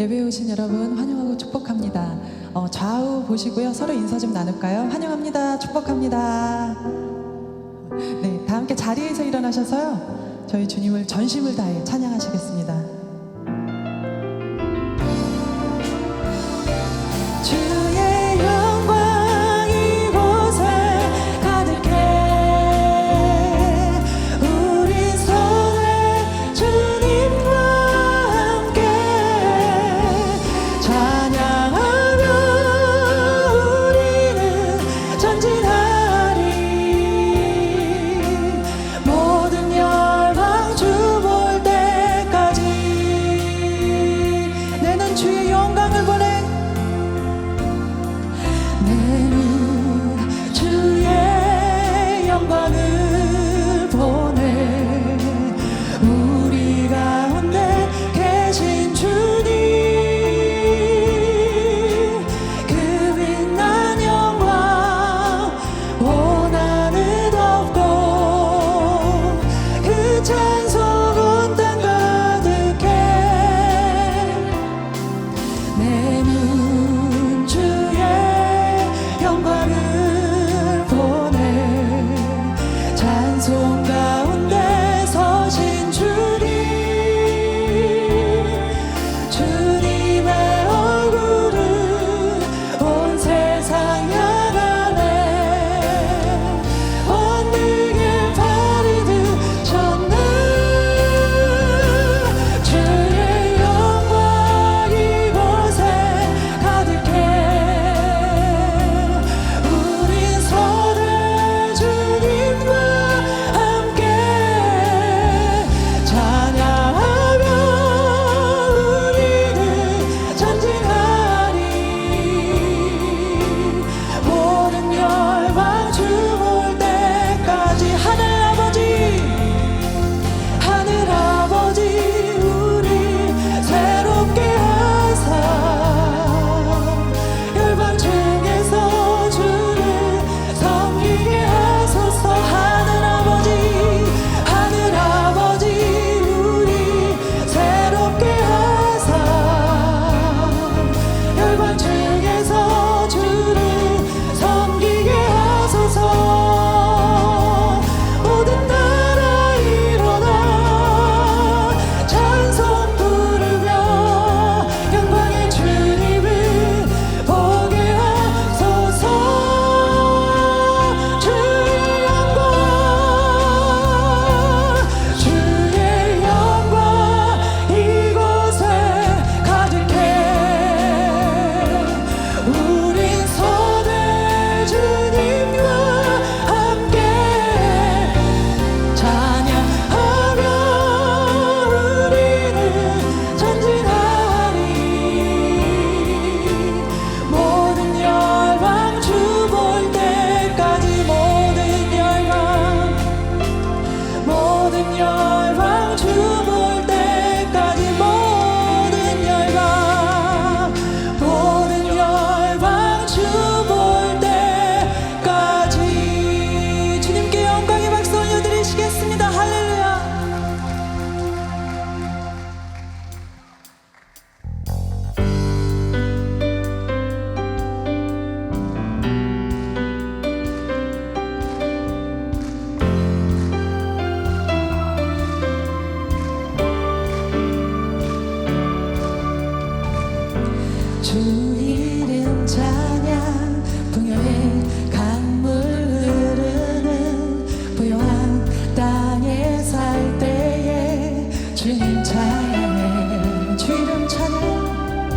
예배에 오신 여러분 환영하고 축복합니다. 좌우 보시고요. 서로 인사 좀 나눌까요? 환영합니다. 축복합니다. 네, 다 함께 자리에서 일어나셔서요. 저희 주님을 전심을 다해 찬양하시겠습니다. 주의 영광 이곳에 가득해 우리 손에 주님과 함께 찬양하며 우리는 전진하리 모든 열방 주 볼 때까지 내는 주의 영광을 보내 내는 주의 영광을 보내 우리 가운데 계신 주님 그 빛난 영광 원하는 없고 그 찬송 온 땅 가득해 내는 주의 영광을 보내 찬송 가운데 서신 주님 주님의 얼굴은 온 세상 향하네 언능의 발이 드셨네 주의 영광 이곳에 가득해 우리 손에 주님과 함께 찬양하며 우리는 전진하리 모든 열방 주 볼 때까지 하늘 아버지 우리 새롭게 하사 열방 중에서 주를 섬기게 하소서 하늘 아버지 우리 새롭게 하사 열방 중에서 주를 섬기게 하소서 모든 나라 일어나 찬송 부르며 영광의 주님을 보게 하소서 주의 영광 이곳에 가득해 우린 손에 주님과 함께 찬양하며 우리는 전진하리 모든 열방 주 볼 때까지 모든 열방 주 볼 때까지 모든 열방 주 볼 때까지 주님께 영광의 박수 올려드리시겠습니다. 할렐루야. 주 이름 찬양 풍요의 강물 흐르는 부요한 땅에 살 때에 주님 찬양해 주 이름 찬양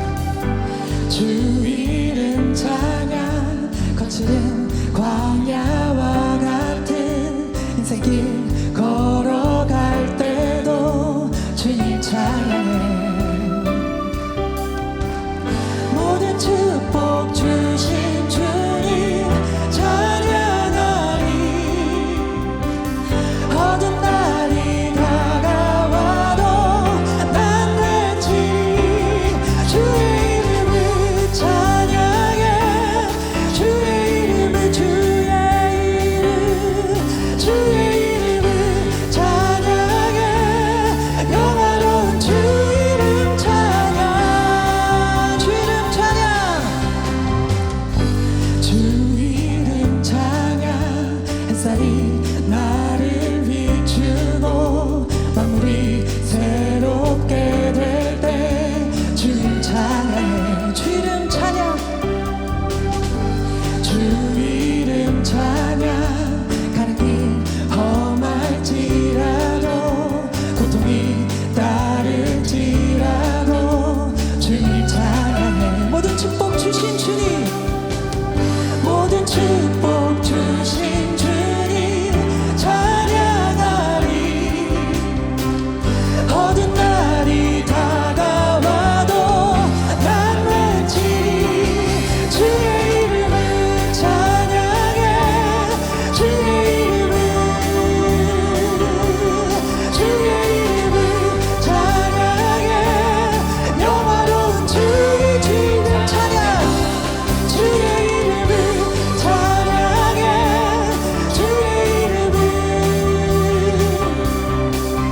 주 이름 찬양 거칠은 광야와 같은 인생길 걸어갈 때도 주님 찬양해 모든 축복 주신 주님 찬양하리 어두운 날이 다가와도 난 왠지 주의 이름을 찬양해 주의 이름을 주의 이름을 찬양해 나를 비추고 만물이 새롭게 될 때 주님 찬양해. 주 이름 찬양, 주 이름 찬양. 가는 길 험할지라도 고통이 따를지라도 주님 찬양해. 모든 축복 주신 주님, 모든 축복 주신 주님 찬양하리. 어두운 날이 다가와도 난 외치리. 주의 이름을 찬양해. 주의 이름을, 주의 이름을 찬양해. 영화로운 주의 주님 찬양. 주의 이름을 찬양해. 주의 이름을,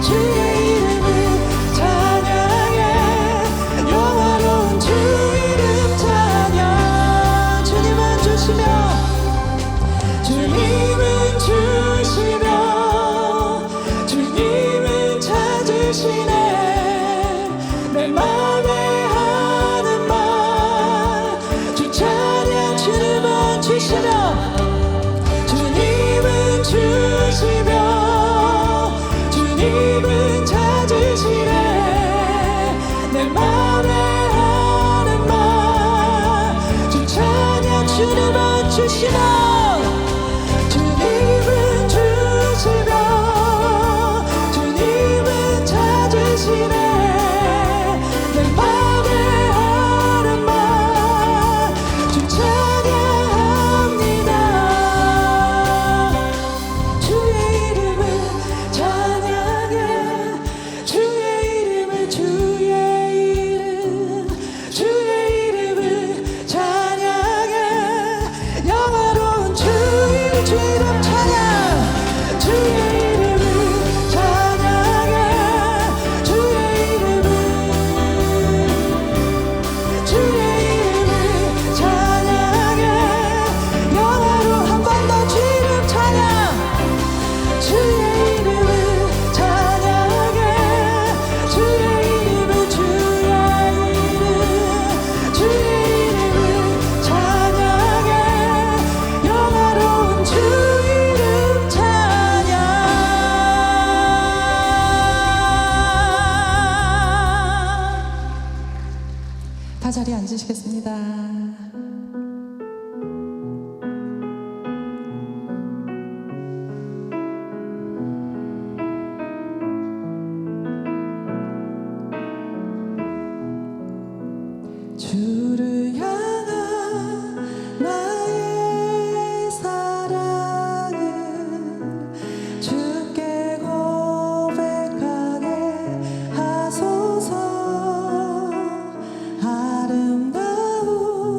주의 이름을 찬양해. 영화로운 주 이름 찬양. 주님은 주시며, 주님은 주시며, 주님은 찾으시네. 내 맘에 하는 말 주 찬양. 주님은 주시며, 주님은 주시며, 주님은 찾으시네. 내 맘에 하는 말 주 찬양. 주님은 주시며, 주님은 주시며, 주님은 찾으시네. 내 맘에 하는 말 주 찬양합니다. 주의 이름을 찬양해. 주의 이름을, 주의 이름, 주의 이름을 찬양해. 영화로운 주 이름, 주 이름 찬양. 주의 이름을 찬양해. 주의 이름을, 주의 이름을 찬양해. 영화로 한 번 더 주 이름 찬양. 주의 이름을 찬양해. 주의 이름을, 주의 이름, 주의 이름을 찬양해. 영화로운 주 이름 찬양. 다 자리에 앉으시겠습니다. 주를 향한 나의 사랑은 주께 고백하게 하소서. 아름다운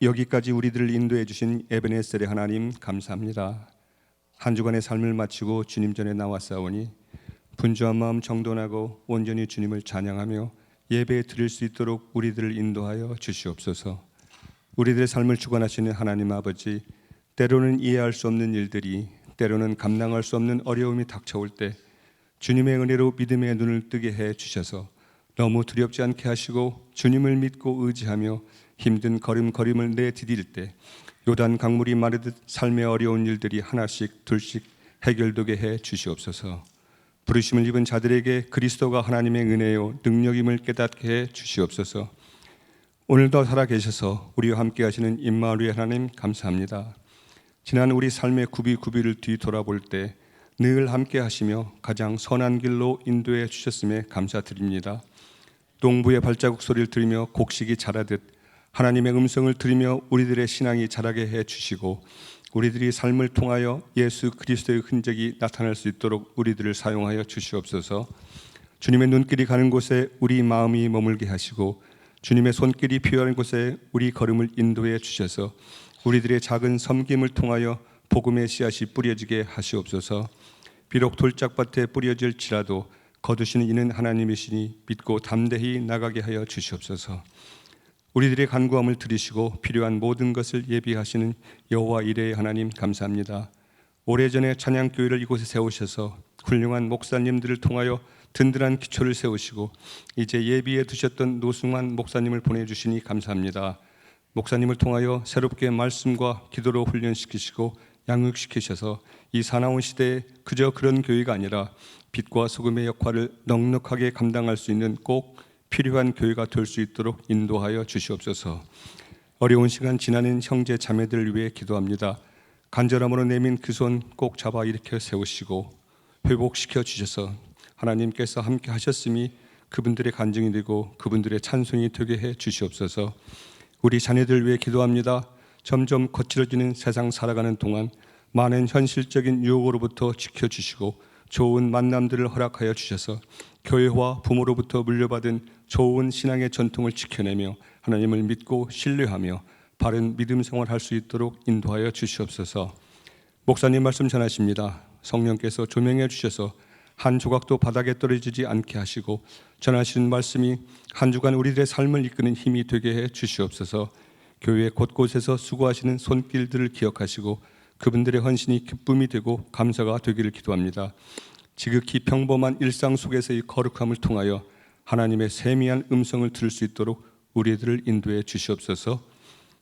여기까지 우리들을 인도해 주신 에베네셀의 하나님 감사합니다. 한 주간의 삶을 마치고 주님 전에 나왔사오니 분주한 마음 정돈하고 온전히 주님을 찬양하며 예배 드릴 수 있도록 우리들을 인도하여 주시옵소서. 우리들의 삶을 주관하시는 하나님 아버지, 때로는 이해할 수 없는 일들이, 때로는 감당할 수 없는 어려움이 닥쳐올 때 주님의 은혜로 믿음의 눈을 뜨게 해 주셔서 너무 두렵지 않게 하시고 주님을 믿고 의지하며 힘든 걸음걸음을 내디딜 때 요단 강물이 마르듯 삶의 어려운 일들이 하나씩 둘씩 해결되게 해 주시옵소서. 부르심을 입은 자들에게 그리스도가 하나님의 은혜요 능력임을 깨닫게 해 주시옵소서. 오늘도 살아계셔서 우리와 함께 하시는 임마누엘 하나님 감사합니다. 지난 우리 삶의 구비구비를 뒤돌아볼 때 늘 함께 하시며 가장 선한 길로 인도해 주셨음에 감사드립니다. 농부의 발자국 소리를 들으며 곡식이 자라듯 하나님의 음성을 들으며 우리들의 신앙이 자라게 해 주시고 우리들이 삶을 통하여 예수 그리스도의 흔적이 나타날 수 있도록 우리들을 사용하여 주시옵소서. 주님의 눈길이 가는 곳에 우리 마음이 머물게 하시고 주님의 손길이 필요한 곳에 우리 걸음을 인도해 주셔서 우리들의 작은 섬김을 통하여 복음의 씨앗이 뿌려지게 하시옵소서. 비록 돌짝밭에 뿌려질지라도 거두시는 이는 하나님이시니 믿고 담대히 나가게 하여 주시옵소서. 우리들의 간구함을 들으시고 필요한 모든 것을 예비하시는 여호와 이레의 하나님 감사합니다. 오래전에 찬양교회를 이곳에 세우셔서 훌륭한 목사님들을 통하여 든든한 기초를 세우시고 이제 예비해 두셨던 노승환 목사님을 보내주시니 감사합니다. 목사님을 통하여 새롭게 말씀과 기도로 훈련시키시고 양육시키셔서 이 사나운 시대에 그저 그런 교회가 아니라 빛과 소금의 역할을 넉넉하게 감당할 수 있는 꼭 필요한 교회가 될 수 있도록 인도하여 주시옵소서. 어려운 시간 지나는 형제 자매들을 위해 기도합니다. 간절함으로 내민 그 손 꼭 잡아 일으켜 세우시고 회복시켜 주셔서 하나님께서 함께 하셨음이 그분들의 간증이 되고 그분들의 찬송이 되게 해 주시옵소서. 우리 자녀들 위해 기도합니다. 점점 거칠어지는 세상 살아가는 동안 많은 현실적인 유혹으로부터 지켜주시고 좋은 만남들을 허락하여 주셔서 교회와 부모로부터 물려받은 좋은 신앙의 전통을 지켜내며 하나님을 믿고 신뢰하며 바른 믿음 생활할 수 있도록 인도하여 주시옵소서. 목사님 말씀 전하십니다. 성령께서 조명해 주셔서 한 조각도 바닥에 떨어지지 않게 하시고 전하시는 말씀이 한 주간 우리들의 삶을 이끄는 힘이 되게 해 주시옵소서. 교회 곳곳에서 수고하시는 손길들을 기억하시고 그분들의 헌신이 기쁨이 되고 감사가 되기를 기도합니다. 지극히 평범한 일상 속에서의 거룩함을 통하여 하나님의 세미한 음성을 들을 수 있도록 우리들을 인도해 주시옵소서.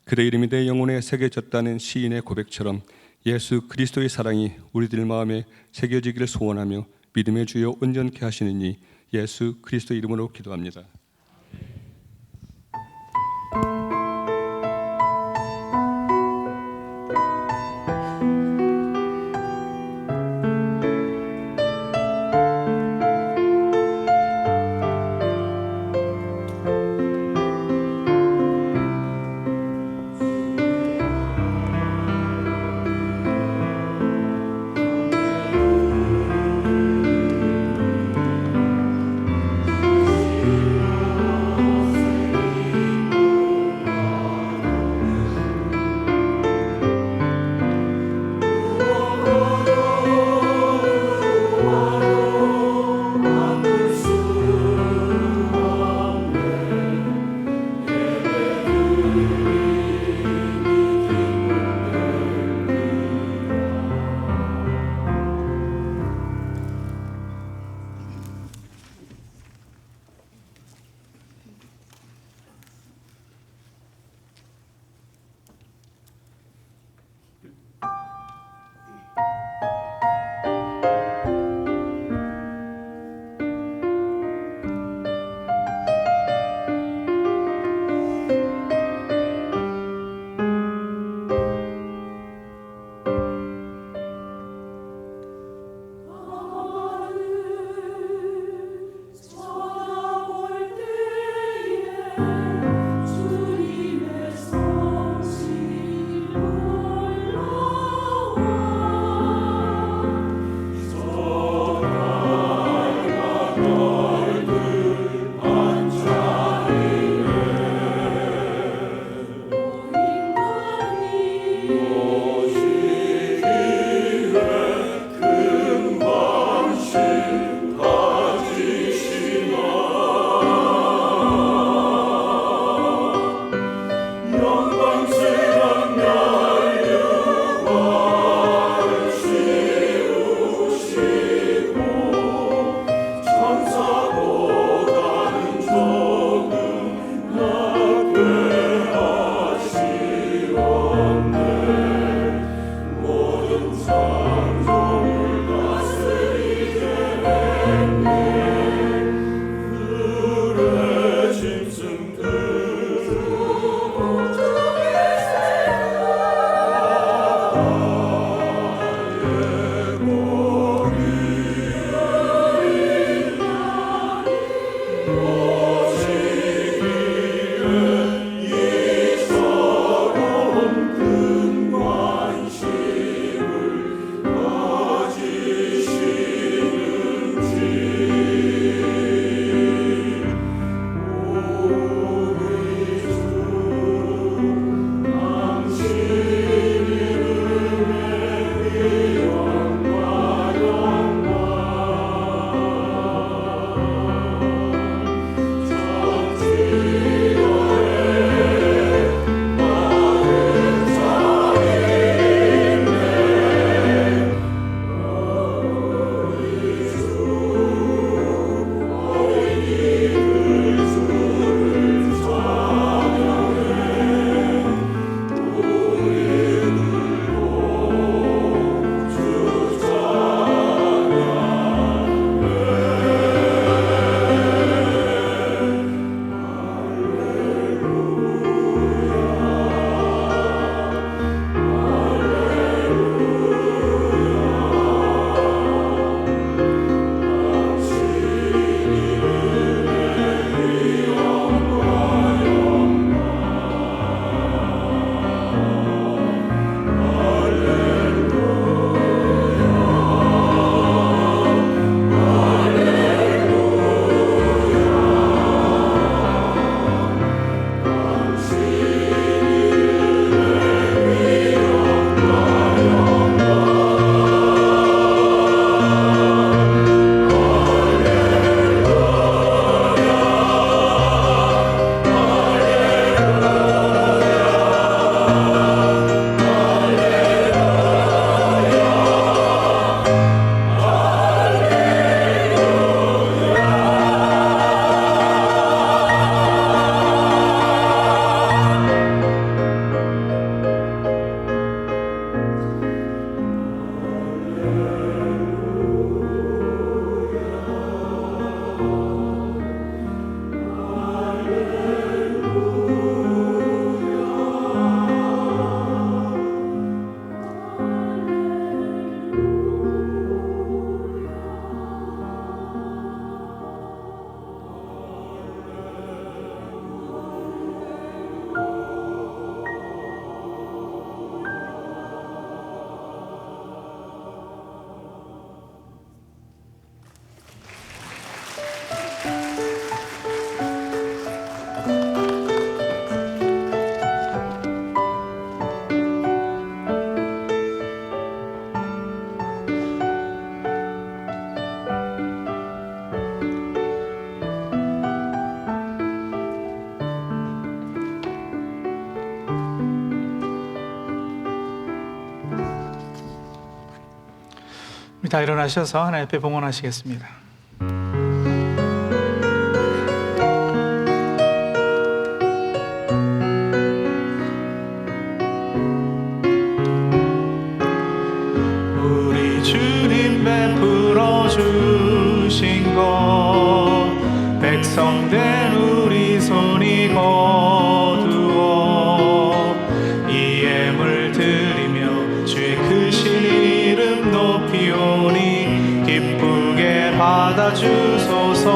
그의 이름이 내 영혼에 새겨졌다는 시인의 고백처럼 예수 그리스도의 사랑이 우리들 마음에 새겨지기를 소원하며 믿음의 주여 온전케 하시느니 예수 그리스도 이름으로 기도합니다. 다 일어나셔서 하나님 앞에 봉헌하시겠습니다. 우리 주님 베풀어 주신 것 백성된 우리 손이 거두어 이 예물 드리며 주의 크신 이름 높이오니 기쁘게 받아주소서.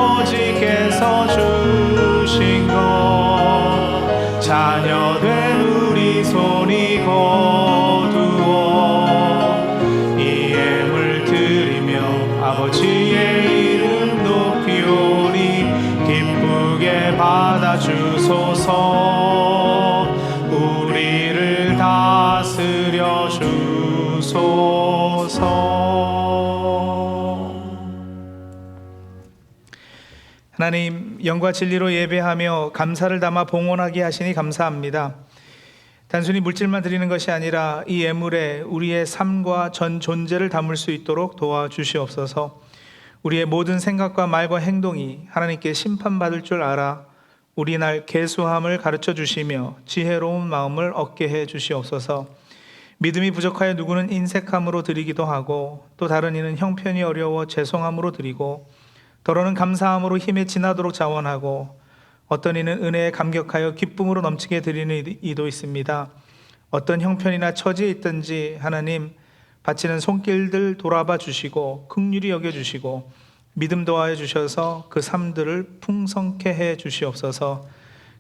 하늘아버지께서 주신 것 자녀된 우리 손이 거두어 이 예물 드리며 아버지의 이름 높이오니 기쁘게 받아주소서. 우리를 다스려 주소서. 하나님, 영과 진리로 예배하며 감사를 담아 봉헌하게 하시니 감사합니다. 단순히 물질만 드리는 것이 아니라 이 예물에 우리의 삶과 전 존재를 담을 수 있도록 도와주시옵소서. 우리의 모든 생각과 말과 행동이 하나님께 심판받을 줄 알아 우리 날 계수함을 가르쳐 주시며 지혜로운 마음을 얻게 해 주시옵소서. 믿음이 부족하여 누구는 인색함으로 드리기도 하고 또 다른 이는 형편이 어려워 죄송함으로 드리고 더러는 감사함으로 힘에 지나도록 자원하고 어떤 이는 은혜에 감격하여 기쁨으로 넘치게 드리는 이도 있습니다. 어떤 형편이나 처지에 있든지 하나님 바치는 손길들 돌아봐 주시고 긍휼히 여겨 주시고 믿음 도하여 주셔서 그 삶들을 풍성케 해 주시옵소서.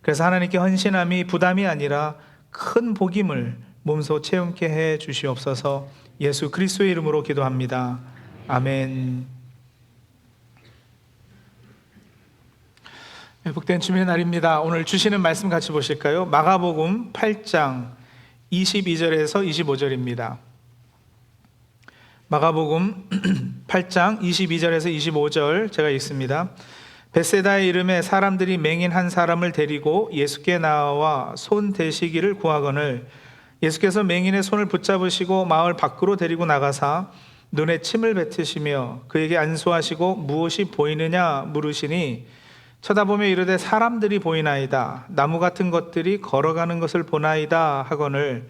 그래서 하나님께 헌신함이 부담이 아니라 큰 복임을 몸소 체험케 해 주시옵소서. 예수 그리스도의 이름으로 기도합니다. 아멘. 복된 주님의 날입니다. 오늘 주시는 말씀 같이 보실까요? 마가복음 8장 22절에서 25절입니다. 마가복음 8장 22절에서 25절 제가 읽습니다. 벳세다의 이름에 사람들이 맹인 한 사람을 데리고 예수께 나와 손 대시기를 구하거늘 예수께서 맹인의 손을 붙잡으시고 마을 밖으로 데리고 나가사 눈에 침을 뱉으시며 그에게 안수하시고 무엇이 보이느냐 물으시니 쳐다보며 이르되 사람들이 보이나이다. 나무 같은 것들이 걸어가는 것을 보나이다 하거늘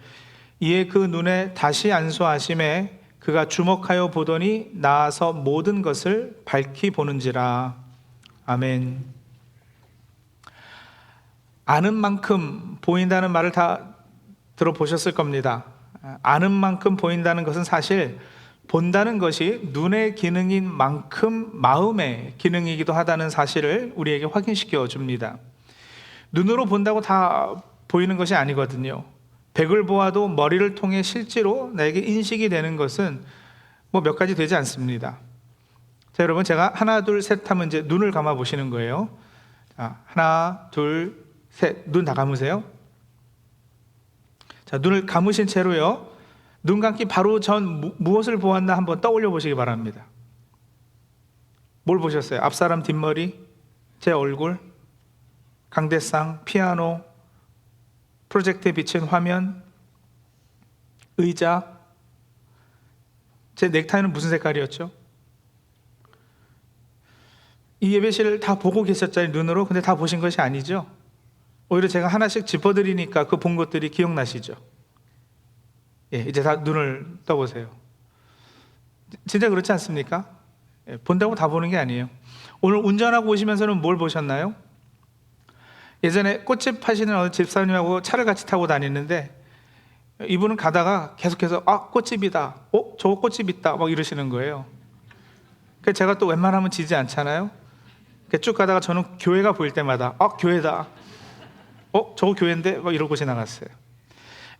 이에 그 눈에 다시 안수하심에 그가 주목하여 보더니 나아서 모든 것을 밝히 보는지라. 아멘. 아는 만큼 보인다는 말을 다 들어보셨을 겁니다. 아는 만큼 보인다는 것은 사실 본다는 것이 눈의 기능인 만큼 마음의 기능이기도 하다는 사실을 우리에게 확인시켜 줍니다. 눈으로 본다고 다 보이는 것이 아니거든요. 백을 보아도 머리를 통해 실제로 나에게 인식이 되는 것은 뭐 몇 가지 되지 않습니다. 자, 여러분 제가 하나 둘 셋 하면 이제 눈을 감아 보시는 거예요. 자, 하나 둘 셋, 눈 다 감으세요. 자, 눈을 감으신 채로요. 눈 감기 바로 전 무엇을 보았나 한번 떠올려 보시기 바랍니다. 뭘 보셨어요? 앞사람 뒷머리, 제 얼굴, 강대상, 피아노, 프로젝트에 비친 화면, 의자. 제 넥타이는 무슨 색깔이었죠? 이 예배실을 다 보고 계셨잖아요, 눈으로. 근데 다 보신 것이 아니죠. 오히려 제가 하나씩 짚어드리니까 그 본 것들이 기억나시죠? 예, 이제 다 눈을 떠보세요. 진짜 그렇지 않습니까? 예, 본다고 다 보는 게 아니에요. 오늘 운전하고 오시면서는 뭘 보셨나요? 예전에 꽃집 하시는 어느 집사님하고 차를 같이 타고 다니는데 이분은 가다가 계속해서 꽃집이다. 저거 꽃집 있다. 막 이러시는 거예요. 그래서 제가 또 웬만하면 지지 않잖아요. 쭉 가다가 저는 교회가 보일 때마다 교회다. 저거 교회인데? 막 이러고 지나갔어요.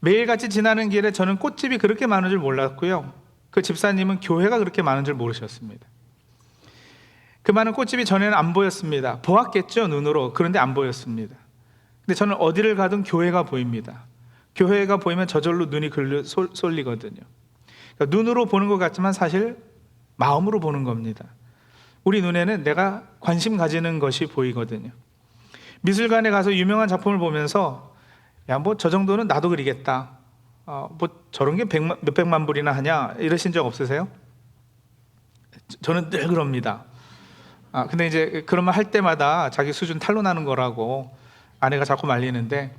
매일같이 지나는 길에 저는 꽃집이 그렇게 많은 줄 몰랐고요. 그 집사님은 교회가 그렇게 많은 줄 모르셨습니다. 그 많은 꽃집이 전에는 안 보였습니다. 보았겠죠, 눈으로. 그런데 안 보였습니다. 근데 저는 어디를 가든 교회가 보입니다. 교회가 보이면 저절로 눈이 쏠리거든요. 그러니까 눈으로 보는 것 같지만 사실 마음으로 보는 겁니다. 우리 눈에는 내가 관심 가지는 것이 보이거든요. 미술관에 가서 유명한 작품을 보면서 뭐 저 정도는 나도 그리겠다. 뭐 저런 게 몇백만 불이나 하냐 이러신 적 없으세요? 저는 늘 그럽니다. 근데 이제 그런 말 할 때마다 자기 수준 탄로나는 거라고 아내가 자꾸 말리는데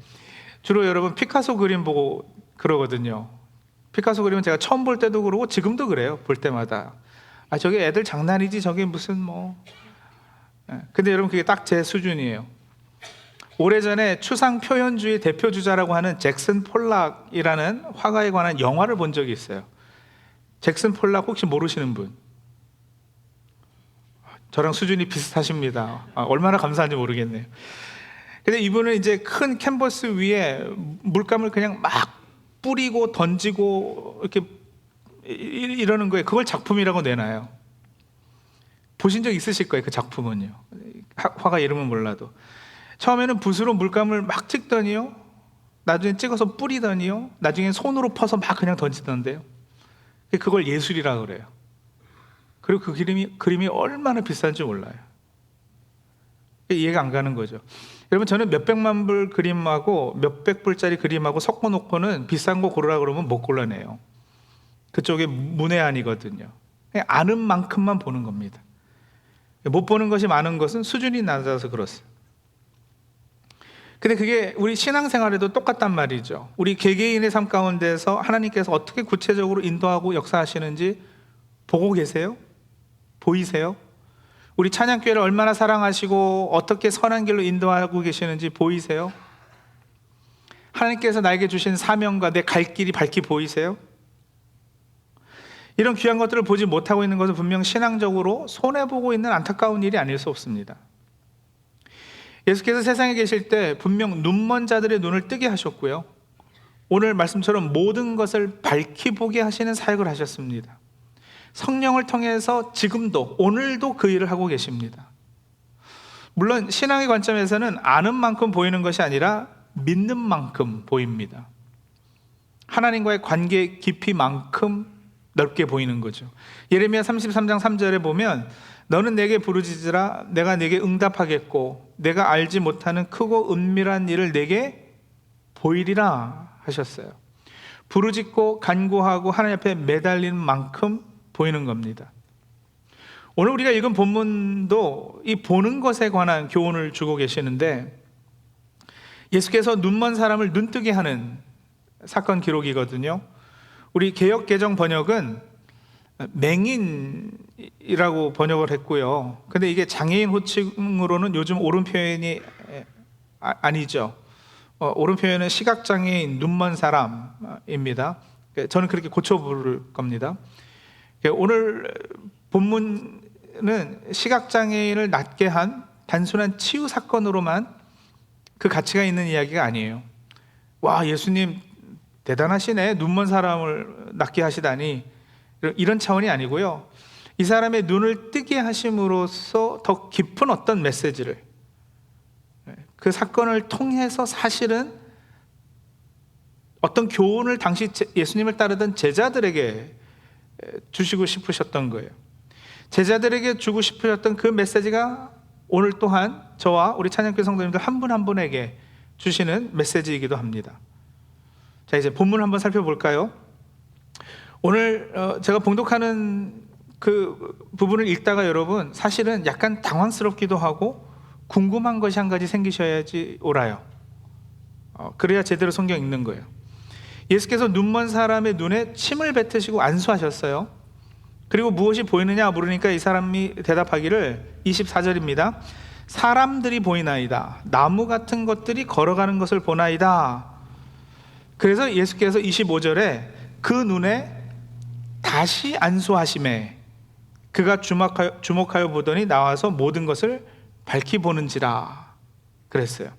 주로 여러분 피카소 그림 보고 그러거든요. 피카소 그림은 제가 처음 볼 때도 그러고 지금도 그래요. 볼 때마다 저게 애들 장난이지 저게 무슨 뭐. 근데 여러분 그게 딱 제 수준이에요. 오래전에 추상 표현주의 대표주자라고 하는 잭슨 폴락이라는 화가에 관한 영화를 본 적이 있어요. 잭슨 폴락 혹시 모르시는 분? 저랑 수준이 비슷하십니다. 얼마나 감사한지 모르겠네요. 근데 이분은 이제 큰 캔버스 위에 물감을 그냥 막 뿌리고 던지고 이렇게 이러는 거예요. 그걸 작품이라고 내놔요. 보신 적 있으실 거예요. 그 작품은요. 화가 이름은 몰라도. 처음에는 붓으로 물감을 막 찍더니요. 나중에 찍어서 뿌리더니요. 나중에 손으로 퍼서 막 그냥 던지던데요. 그걸 예술이라고 그래요. 그리고 그 그림이 얼마나 비싼지 몰라요. 이해가 안 가는 거죠. 여러분 저는 몇백만 불 그림하고 몇백 불짜리 그림하고 섞어놓고는 비싼 거 고르라 그러면 못 골라내요. 그쪽에 문외한이거든요. 그냥 아는 만큼만 보는 겁니다. 못 보는 것이 많은 것은 수준이 낮아서 그렇습니다. 근데 그게 우리 신앙생활에도 똑같단 말이죠. 우리 개개인의 삶 가운데서 하나님께서 어떻게 구체적으로 인도하고 역사하시는지 보고 계세요? 보이세요? 우리 찬양교회를 얼마나 사랑하시고 어떻게 선한 길로 인도하고 계시는지 보이세요? 하나님께서 나에게 주신 사명과 내 갈 길이 밝히 보이세요? 이런 귀한 것들을 보지 못하고 있는 것은 분명 신앙적으로 손해보고 있는 안타까운 일이 아닐 수 없습니다. 예수께서 세상에 계실 때 분명 눈먼 자들의 눈을 뜨게 하셨고요, 오늘 말씀처럼 모든 것을 밝히 보게 하시는 사역을 하셨습니다. 성령을 통해서 지금도 오늘도 그 일을 하고 계십니다. 물론 신앙의 관점에서는 아는 만큼 보이는 것이 아니라 믿는 만큼 보입니다. 하나님과의 관계 깊이만큼 넓게 보이는 거죠. 예레미야 33장 3절에 보면 너는 내게 부르짖으라 내가 내게 응답하겠고 내가 알지 못하는 크고 은밀한 일을 내게 보이리라 하셨어요. 부르짖고 간구하고 하나님 앞에 매달리는 만큼 보이는 겁니다. 오늘 우리가 읽은 본문도 이 보는 것에 관한 교훈을 주고 계시는데, 예수께서 눈먼 사람을 눈뜨게 하는 사건 기록이거든요. 우리 개역 개정 번역은 맹인이라고 번역을 했고요. 근데 이게 장애인 호칭으로는 요즘 옳은 표현이 아니죠. 옳은 표현은 시각장애인, 눈먼 사람입니다. 저는 그렇게 고쳐 부를 겁니다. 오늘 본문은 시각장애인을 낫게 한 단순한 치유 사건으로만 그 가치가 있는 이야기가 아니에요. 와, 예수님 대단하시네, 눈먼 사람을 낫게 하시다니, 이런 차원이 아니고요, 이 사람의 눈을 뜨게 하심으로써 더 깊은 어떤 메시지를, 그 사건을 통해서 사실은 어떤 교훈을 당시 예수님을 따르던 제자들에게 주시고 싶으셨던 거예요. 제자들에게 주고 싶으셨던 그 메시지가 오늘 또한 저와 우리 찬양교회 성도님들 한 분 한 분에게 주시는 메시지이기도 합니다. 자, 이제 본문을 한번 살펴볼까요? 오늘 제가 봉독하는 그 부분을 읽다가 여러분 사실은 약간 당황스럽기도 하고 궁금한 것이 한 가지 생기셔야지 옳아요. 그래야 제대로 성경 읽는 거예요. 예수께서 눈먼 사람의 눈에 침을 뱉으시고 안수하셨어요. 그리고 무엇이 보이느냐 물으니까 이 사람이 대답하기를, 24절입니다. 사람들이 보이나이다. 나무 같은 것들이 걸어가는 것을 보나이다. 그래서 예수께서 25절에 그 눈에 다시 안수하심에 그가 주목하여 보더니 나와서 모든 것을 밝히 보는지라 그랬어요.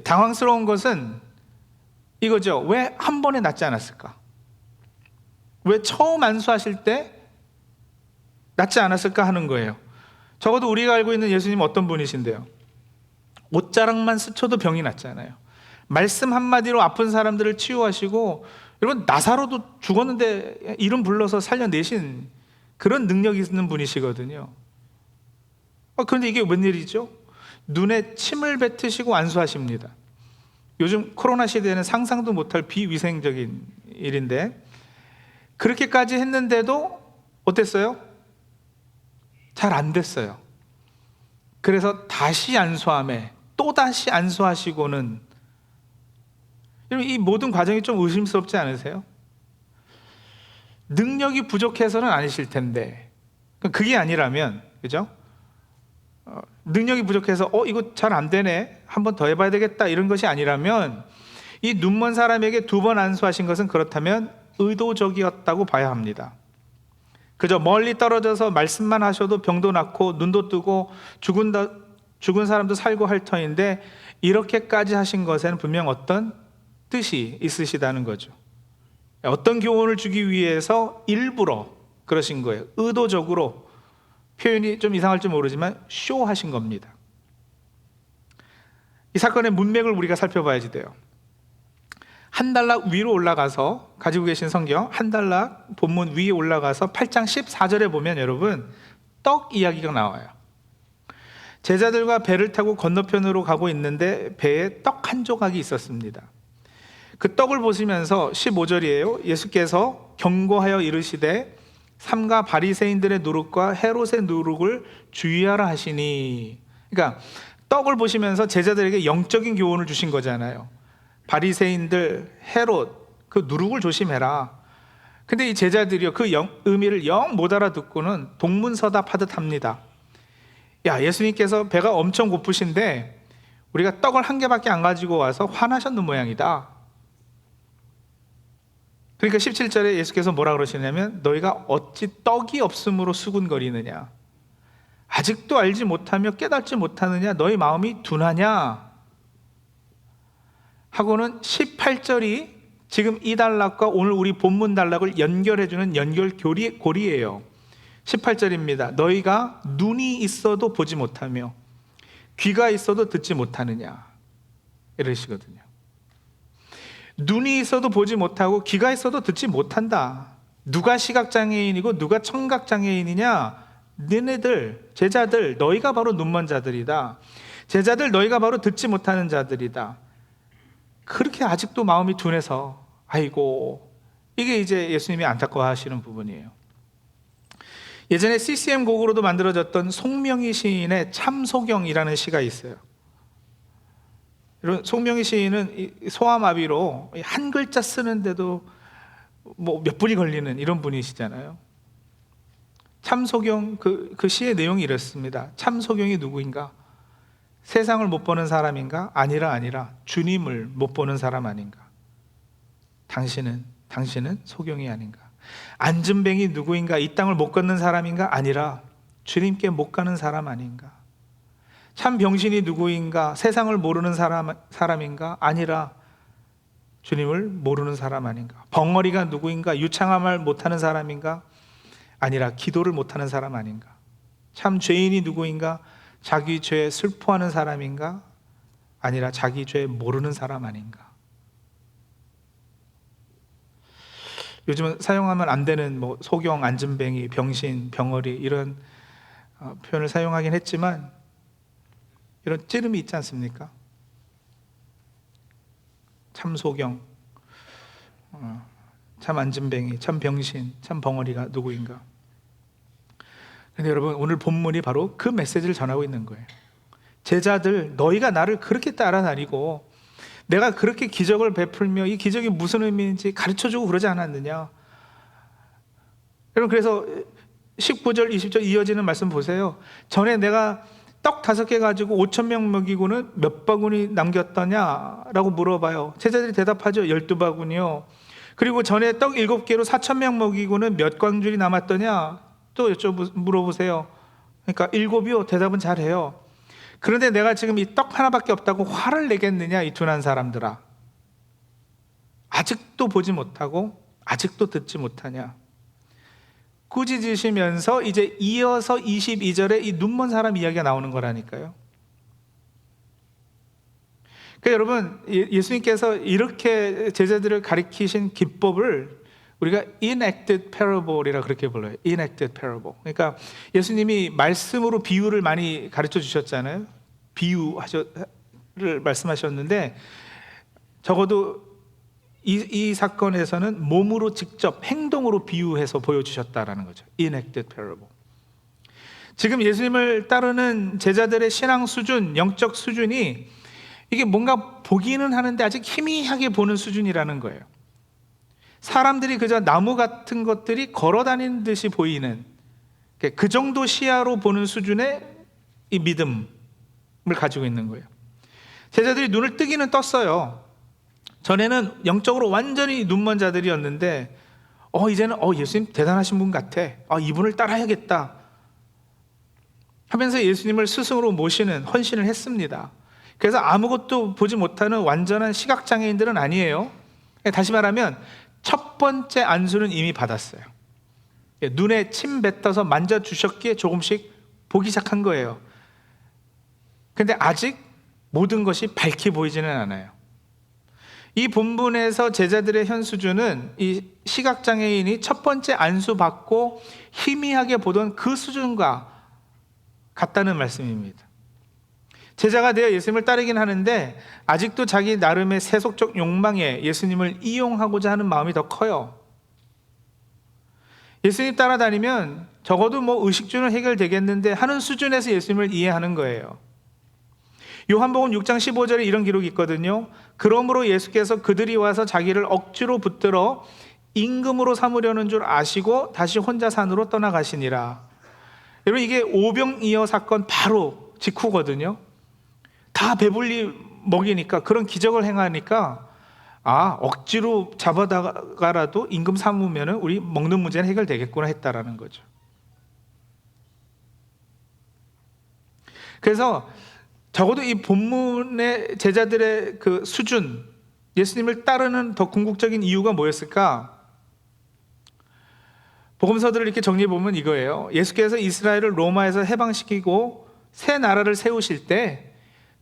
당황스러운 것은 이거죠. 왜 한 번에 낫지 않았을까? 왜 처음 안수하실 때 낫지 않았을까 하는 거예요. 적어도 우리가 알고 있는 예수님 어떤 분이신데요? 옷자락만 스쳐도 병이 낫잖아요. 말씀 한마디로 아픈 사람들을 치유하시고, 여러분 나사로도 죽었는데 이름 불러서 살려내신 그런 능력이 있는 분이시거든요. 그런데 이게 웬일이죠? 눈에 침을 뱉으시고 안수하십니다. 요즘 코로나 시대에는 상상도 못할 비위생적인 일인데, 그렇게까지 했는데도 어땠어요? 잘 안 됐어요. 그래서 다시 안수함에 또다시 안수하시고는, 이 모든 과정이 좀 의심스럽지 않으세요? 능력이 부족해서는 아니실 텐데, 그게 아니라면, 그죠? 능력이 부족해서 이거 잘 안 되네, 한 번 더 해봐야 되겠다, 이런 것이 아니라면 이 눈먼 사람에게 2번 안수하신 것은 그렇다면 의도적이었다고 봐야 합니다. 그저 멀리 떨어져서 말씀만 하셔도 병도 낫고 눈도 뜨고 죽은 사람도 살고 할 터인데, 이렇게까지 하신 것에는 분명 어떤 뜻이 있으시다는 거죠. 어떤 교훈을 주기 위해서 일부러 그러신 거예요. 의도적으로, 표현이 좀 이상할지 모르지만 쇼하신 겁니다. 이 사건의 문맥을 우리가 살펴봐야지 돼요. 한 단락 위로 올라가서, 가지고 계신 성경 한 단락 본문 위에 올라가서 8장 14절에 보면 여러분 떡 이야기가 나와요. 제자들과 배를 타고 건너편으로 가고 있는데 배에 떡 한 조각이 있었습니다. 그 떡을 보시면서 15절이에요. 예수께서 경고하여 이르시되 삼가 바리새인들의 누룩과 헤롯의 누룩을 주의하라 하시니. 그러니까 떡을 보시면서 제자들에게 영적인 교훈을 주신 거잖아요. 바리새인들, 헤롯, 그 누룩을 조심해라. 근데 이 제자들이요, 그 의미를 영 못 알아듣고는 동문서답하듯 합니다. 야, 예수님께서 배가 엄청 고프신데 우리가 떡을 한 개밖에 안 가지고 와서 화나셨는 모양이다. 그러니까 17절에 예수께서 뭐라 그러시냐면 너희가 어찌 떡이 없음으로 수군거리느냐, 아직도 알지 못하며 깨닫지 못하느냐, 너희 마음이 둔하냐 하고는 18절이 지금 이 단락과 오늘 우리 본문 단락을 연결해주는 연결고리예요. 18절입니다. 너희가 눈이 있어도 보지 못하며 귀가 있어도 듣지 못하느냐, 이러시거든요. 눈이 있어도 보지 못하고 귀가 있어도 듣지 못한다. 누가 시각장애인이고 누가 청각장애인이냐? 너네들, 제자들, 너희가 바로 눈먼 자들이다. 제자들, 너희가 바로 듣지 못하는 자들이다. 그렇게 아직도 마음이 둔해서, 아이고, 이게 이제 예수님이 안타까워하시는 부분이에요. 예전에 CCM 곡으로도 만들어졌던 송명희 시인의 참소경이라는 시가 있어요. 송명희 시인은 소아마비로 한 글자 쓰는데도 뭐 몇 분이 걸리는 이런 분이시잖아요. 참소경, 그 시의 내용이 이렇습니다. 참소경이 누구인가? 세상을 못 보는 사람인가? 아니라 주님을 못 보는 사람 아닌가? 당신은 소경이 아닌가? 안진뱅이 누구인가? 이 땅을 못 걷는 사람인가? 아니라 주님께 못 가는 사람 아닌가? 참 병신이 누구인가? 세상을 모르는 사람인가? 아니라 주님을 모르는 사람 아닌가? 벙어리가 누구인가? 유창함을 못하는 사람인가? 아니라 기도를 못하는 사람 아닌가? 참 죄인이 누구인가? 자기 죄에 슬퍼하는 사람인가? 아니라 자기 죄 모르는 사람 아닌가? 요즘은 사용하면 안 되는 뭐 소경, 안진뱅이, 병신, 병어리 이런 표현을 사용하긴 했지만 이런 찌름이 있지 않습니까? 참 소경, 참 안진뱅이, 참 병신, 참 벙어리가 누구인가? 근데 여러분, 오늘 본문이 바로 그 메시지를 전하고 있는 거예요. 제자들, 너희가 나를 그렇게 따라다니고 내가 그렇게 기적을 베풀며 이 기적이 무슨 의미인지 가르쳐주고 그러지 않았느냐? 여러분, 그래서 19절, 20절 이어지는 말씀 보세요. 전에 내가 떡 5개 가지고 5,000명 먹이고는 몇 바구니 남겼더냐라고 물어봐요. 제자들이 대답하죠. 12바구니요. 그리고 전에 떡 7개로 4,000명 먹이고는 몇 광줄이 남았더냐? 또 물어보세요. 그러니까 7이요. 대답은 잘해요. 그런데 내가 지금 이 떡 하나밖에 없다고 화를 내겠느냐, 이 둔한 사람들아. 아직도 보지 못하고 아직도 듣지 못하냐. 꾸짖으시면서 이제 이어서 22절에 이 눈먼 사람 이야기가 나오는 거라니까요. 그러니까 여러분, 예수님께서 이렇게 제자들을 가리키신 기법을 우리가 enacted parable이라 그렇게 불러요. enacted parable. 그러니까 예수님이 말씀으로 비유를 많이 가르쳐 주셨잖아요. 비유를 말씀하셨는데 적어도 이 사건에서는 몸으로 직접 행동으로 비유해서 보여주셨다라는 거죠. enacted parable. 지금 예수님을 따르는 제자들의 신앙 수준, 영적 수준이 이게 뭔가 보기는 하는데 아직 희미하게 보는 수준이라는 거예요. 사람들이 그저 나무 같은 것들이 걸어다니는 듯이 보이는 그 정도 시야로 보는 수준의 이 믿음을 가지고 있는 거예요. 제자들이 눈을 뜨기는 떴어요. 전에는 영적으로 완전히 눈먼 자들이었는데 이제는 예수님 대단하신 분 같아. 이분을 따라야겠다 하면서 예수님을 스승으로 모시는 헌신을 했습니다. 그래서 아무것도 보지 못하는 완전한 시각장애인들은 아니에요. 다시 말하면 첫 번째 안수는 이미 받았어요. 눈에 침 뱉어서 만져주셨기에 조금씩 보기 시작한 거예요. 근데 아직 모든 것이 밝히 보이지는 않아요. 이 본문에서 제자들의 현 수준은 이 시각장애인이 첫 번째 안수 받고 희미하게 보던 그 수준과 같다는 말씀입니다. 제자가 되어 예수님을 따르긴 하는데 아직도 자기 나름의 세속적 욕망에 예수님을 이용하고자 하는 마음이 더 커요. 예수님 따라다니면 적어도 의식주는 해결되겠는데 하는 수준에서 예수님을 이해하는 거예요. 요한복음 6장 15절에 이런 기록이 있거든요. 그러므로 예수께서 그들이 와서 자기를 억지로 붙들어 임금으로 삼으려는 줄 아시고 다시 혼자 산으로 떠나가시니라. 여러분, 이게 오병이어 사건 바로 직후거든요. 다 배불리 먹이니까, 그런 기적을 행하니까 억지로 잡아다가라도 임금 삼으면 우리 먹는 문제는 해결되겠구나 했다라는 거죠. 그래서 적어도 이 본문의 제자들의 그 수준, 예수님을 따르는 더 궁극적인 이유가 뭐였을까? 복음서들을 이렇게 정리해 보면 이거예요. 예수께서 이스라엘을 로마에서 해방시키고 새 나라를 세우실 때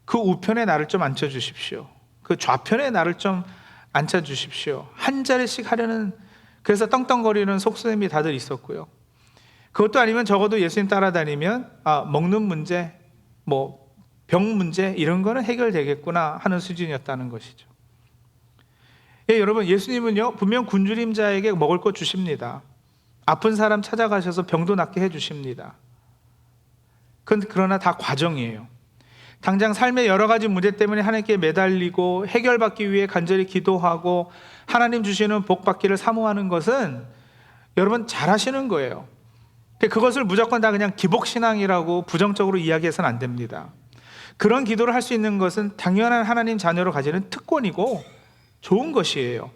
그 우편에 나를 좀 앉혀주십시오. 그 좌편에 나를 좀 앉혀주십시오. 한 자리씩 하려는, 그래서 떵떵거리는 속셈이 다들 있었고요. 그것도 아니면 적어도 예수님 따라다니면 먹는 문제, 병 문제 이런 거는 해결되겠구나 하는 수준이었다는 것이죠. 여러분, 예수님은요 분명 굶주림자에게 먹을 것 주십니다. 아픈 사람 찾아가셔서 병도 낫게 해주십니다. 그러나 다 과정이에요. 당장 삶의 여러 가지 문제 때문에 하나님께 매달리고 해결받기 위해 간절히 기도하고 하나님 주시는 복 받기를 사모하는 것은 여러분 잘하시는 거예요. 그것을 무조건 다 그냥 기복신앙이라고 부정적으로 이야기해서는 안 됩니다. 그런 기도를 할 수 있는 것은 당연한 하나님 자녀로 가지는 특권이고 좋은 것이에요.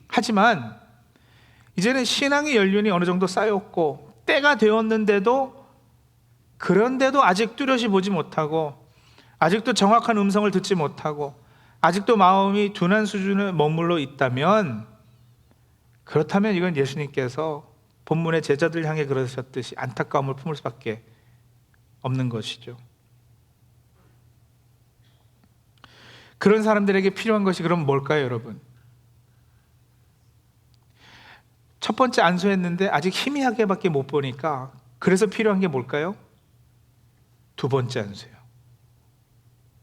하지만 이제는 신앙의 연륜이 어느 정도 쌓였고 때가 되었는데도, 그런데도 아직 뚜렷이 보지 못하고, 아직도 정확한 음성을 듣지 못하고, 아직도 마음이 둔한 수준에 머물러 있다면, 그렇다면 이건 예수님께서 본문의 제자들 향해 그러셨듯이 안타까움을 품을 수밖에 없는 것이죠. 그런 사람들에게 필요한 것이 그럼 뭘까요, 여러분? 첫 번째 안수했는데 아직 희미하게밖에 못 보니까, 그래서 필요한 게 뭘까요? 두 번째 안수예요.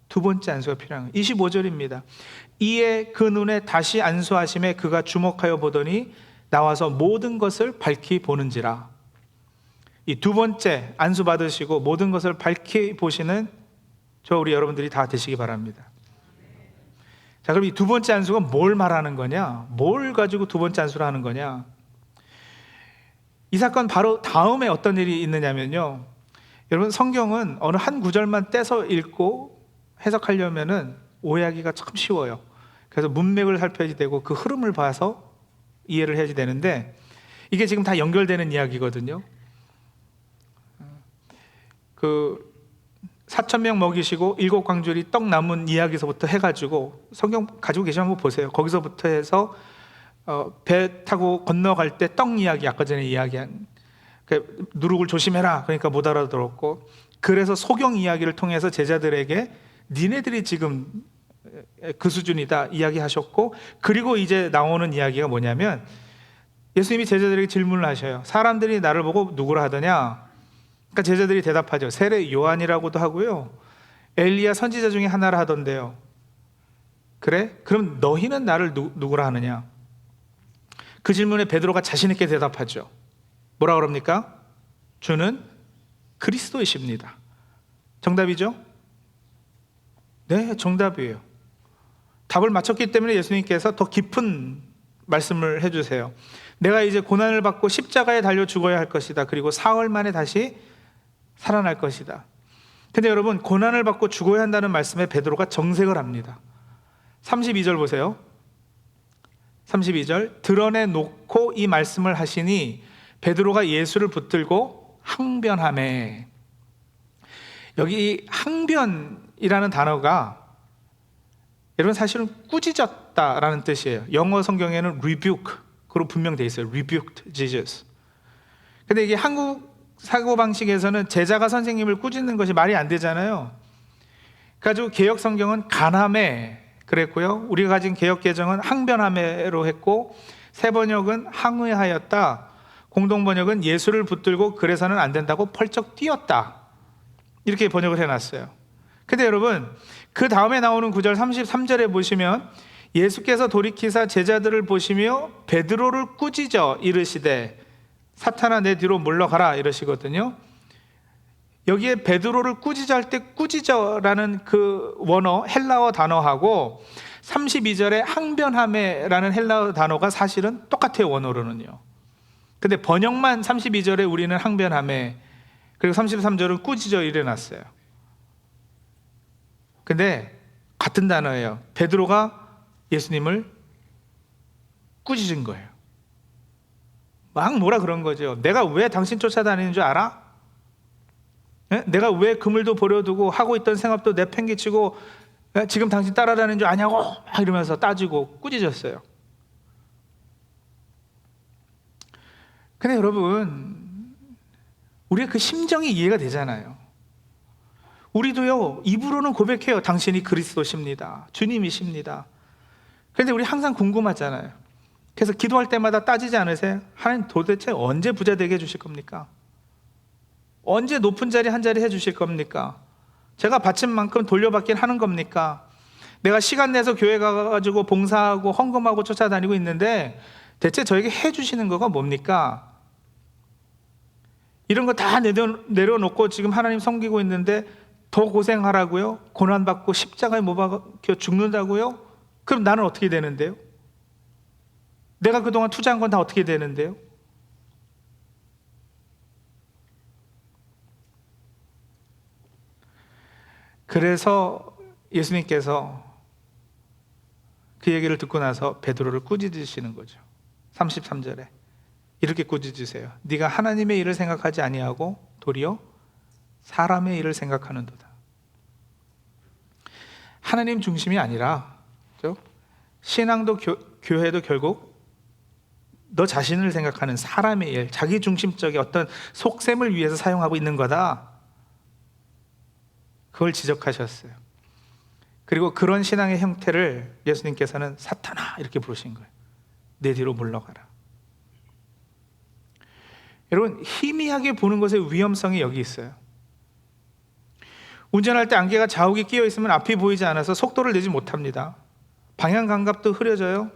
두 번째 안수가 필요한 거예요. 25절입니다. 이에 그 눈에 다시 안수하심에 그가 주목하여 보더니 나와서 모든 것을 밝히 보는지라. 이 두 번째 안수 받으시고 모든 것을 밝히 보시는 우리 여러분들이 다 되시기 바랍니다. 자, 그럼 이 두 번째 안수가 뭘 말하는 거냐? 뭘 가지고 두 번째 안수를 하는 거냐? 이 사건 바로 다음에 어떤 일이 있느냐면요, 여러분, 성경은 어느 한 구절만 떼서 읽고 해석하려면은 오해하기가 참 쉬워요. 그래서 문맥을 살펴야 되고 그 흐름을 봐서 이해를 해야 되는데, 이게 지금 다 연결되는 이야기거든요. 4,000명 먹이시고 7광줄이 떡 남은 이야기서부터 해가지고, 성경 가지고 계시면 한번 보세요. 거기서부터 해서 배 타고 건너갈 때 떡 이야기, 아까 전에 이야기한 누룩을 조심해라, 그러니까 못 알아들었고, 그래서 소경 이야기를 통해서 제자들에게 니네들이 지금 그 수준이다 이야기하셨고, 그리고 이제 나오는 이야기가 뭐냐면, 예수님이 제자들에게 질문을 하셔요. 사람들이 나를 보고 누구라 하더냐? 그러니까 제자들이 대답하죠. 세례 요한이라고도 하고요, 엘리야 선지자 중에 하나라 하던데요. 그래? 그럼 너희는 나를 누구라 하느냐? 그 질문에 베드로가 자신 있게 대답하죠. 뭐라 그럽니까? 주는 그리스도이십니다. 정답이죠? 네, 정답이에요. 답을 맞췄기 때문에 예수님께서 더 깊은 말씀을 해주세요. 내가 이제 고난을 받고 십자가에 달려 죽어야 할 것이다. 그리고 사흘 만에 다시 살아날 것이다. 근데 여러분, 고난을 받고 죽어야 한다는 말씀에 베드로가 정색을 합니다. 32절 보세요. 32절, 드러내놓고 이 말씀을 하시니 베드로가 예수를 붙들고 항변하매. 여기 항변이라는 단어가 여러분 사실은 꾸짖었다라는 뜻이에요. 영어 성경에는 rebuke로 분명되어 있어요. rebuked Jesus. 근데 이게 한국 사고방식에서는 제자가 선생님을 꾸짖는 것이 말이 안 되잖아요. 그래가지고 개역 성경은 간함에 그랬고요, 우리가 가진 개역 개정은 항변함에로 했고, 새 번역은 항의하였다, 공동 번역은 예수를 붙들고 그래서는 안 된다고 펄쩍 뛰었다, 이렇게 번역을 해놨어요. 근데 여러분, 그 다음에 나오는 9절 33절에 보시면 예수께서 돌이키사 제자들을 보시며 베드로를 꾸짖어 이르시되 사탄아 내 뒤로 물러가라 이러시거든요. 여기에 베드로를 꾸짖을 때 꾸짖어라는 그 원어 헬라어 단어하고 32절에 항변하매라는 헬라어 단어가 사실은 똑같아요, 원어로는요. 근데 번역만 32절에 우리는 항변하매, 그리고 33절은 꾸짖어 일어났어요. 근데 같은 단어예요. 베드로가 예수님을 꾸짖은 거예요. 막 뭐라 그런 거죠. 내가 왜 당신 쫓아다니는 줄 알아? 예? 내가 왜 그물도 버려두고 하고 있던 생업도 내팽개치고 지금 당신 따라다니는 줄 아냐고? 막 이러면서 따지고 꾸짖었어요. 근데 여러분, 우리의 그 심정이 이해가 되잖아요. 우리도요, 입으로는 고백해요. 당신이 그리스도십니다. 주님이십니다. 그런데 우리 항상 궁금하잖아요. 그래서 기도할 때마다 따지지 않으세요? 하나님 도대체 언제 부자 되게 해주실 겁니까? 언제 높은 자리 한 자리 해주실 겁니까? 제가 바친 만큼 돌려받긴 하는 겁니까? 내가 시간 내서 교회 가가지고 봉사하고 헌금하고 쫓아다니고 있는데 대체 저에게 해주시는 거가 뭡니까? 이런 거 다 내려놓고 지금 하나님 섬기고 있는데 더 고생하라고요? 고난받고 십자가에 못 박혀 죽는다고요? 그럼 나는 어떻게 되는데요? 내가 그동안 투자한 건 다 어떻게 되는데요? 그래서 예수님께서 그 얘기를 듣고 나서 베드로를 꾸짖으시는 거죠. 33절에 이렇게 꾸짖으세요. 네가 하나님의 일을 생각하지 아니하고 도리어 사람의 일을 생각하는도다. 하나님 중심이 아니라, 그렇죠? 신앙도 교회도 결국 너 자신을 생각하는 사람의 일, 자기 중심적인 어떤 속셈을 위해서 사용하고 있는 거다. 그걸 지적하셨어요. 그리고 그런 신앙의 형태를 예수님께서는 사탄아 이렇게 부르신 거예요. 내 뒤로 물러가라. 여러분, 희미하게 보는 것의 위험성이 여기 있어요. 운전할 때 안개가 자욱이 끼어 있으면 앞이 보이지 않아서 속도를 내지 못합니다. 방향 감각도 흐려져요.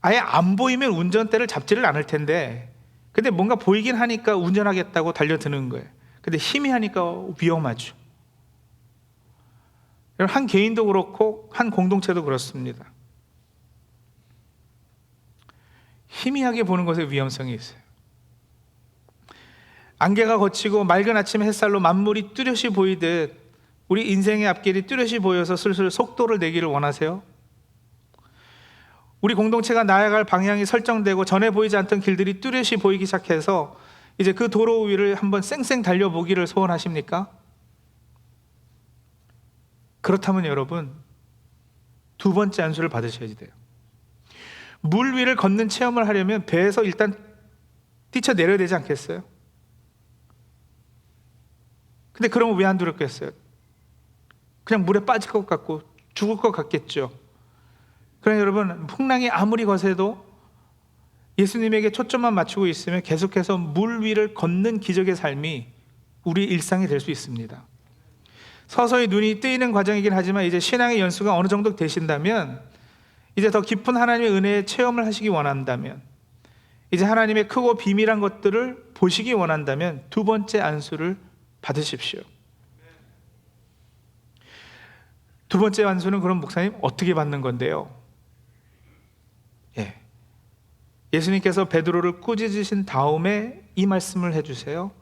아예 안 보이면 운전대를 잡지를 않을 텐데, 근데 뭔가 보이긴 하니까 운전하겠다고 달려드는 거예요. 근데 희미하니까 위험하죠. 한 개인도 그렇고 한 공동체도 그렇습니다. 희미하게 보는 것에 위험성이 있어요. 안개가 걷히고 맑은 아침 햇살로 만물이 뚜렷이 보이듯 우리 인생의 앞길이 뚜렷이 보여서 슬슬 속도를 내기를 원하세요? 우리 공동체가 나아갈 방향이 설정되고 전에 보이지 않던 길들이 뚜렷이 보이기 시작해서 이제 그 도로 위를 한번 쌩쌩 달려보기를 소원하십니까? 그렇다면 여러분, 두 번째 안수를 받으셔야 돼요. 물 위를 걷는 체험을 하려면 배에서 일단 뛰쳐내려야 되지 않겠어요? 근데 그러면 왜 안 두렵겠어요? 그냥 물에 빠질 것 같고 죽을 것 같겠죠. 그러나 여러분, 풍랑이 아무리 거세도 예수님에게 초점만 맞추고 있으면 계속해서 물 위를 걷는 기적의 삶이 우리 일상이 될 수 있습니다. 서서히 눈이 뜨이는 과정이긴 하지만 이제 신앙의 연수가 어느 정도 되신다면, 이제 더 깊은 하나님의 은혜의 체험을 하시기 원한다면, 이제 하나님의 크고 비밀한 것들을 보시기 원한다면 두 번째 안수를 받으십시오. 두 번째 안수는 그럼 목사님 어떻게 받는 건데요? 예수님께서 베드로를 꾸짖으신 다음에 이 말씀을 해주세요.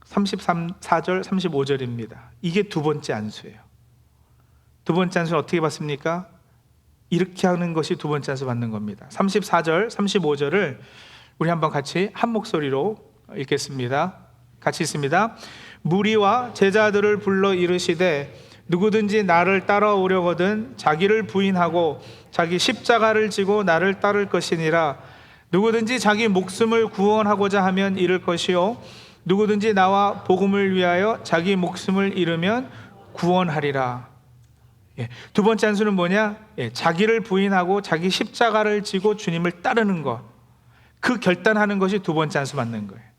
34절 35절입니다. 이게 두 번째 안수예요. 두 번째 안수는 어떻게 받습니까? 이렇게 하는 것이 두 번째 안수 받는 겁니다. 34절 35절을 우리 한번 같이 한 목소리로 읽겠습니다. 같이 있습니다. 무리와 제자들을 불러 이르시되 누구든지 나를 따라오려거든 자기를 부인하고 자기 십자가를 지고 나를 따를 것이니라. 누구든지 자기 목숨을 구원하고자 하면 잃을 것이요 누구든지 나와 복음을 위하여 자기 목숨을 잃으면 구원하리라. 두 번째 안수는 뭐냐? 자기를 부인하고 자기 십자가를 지고 주님을 따르는 것, 그 결단하는 것이 두 번째 안수 받는 거예요.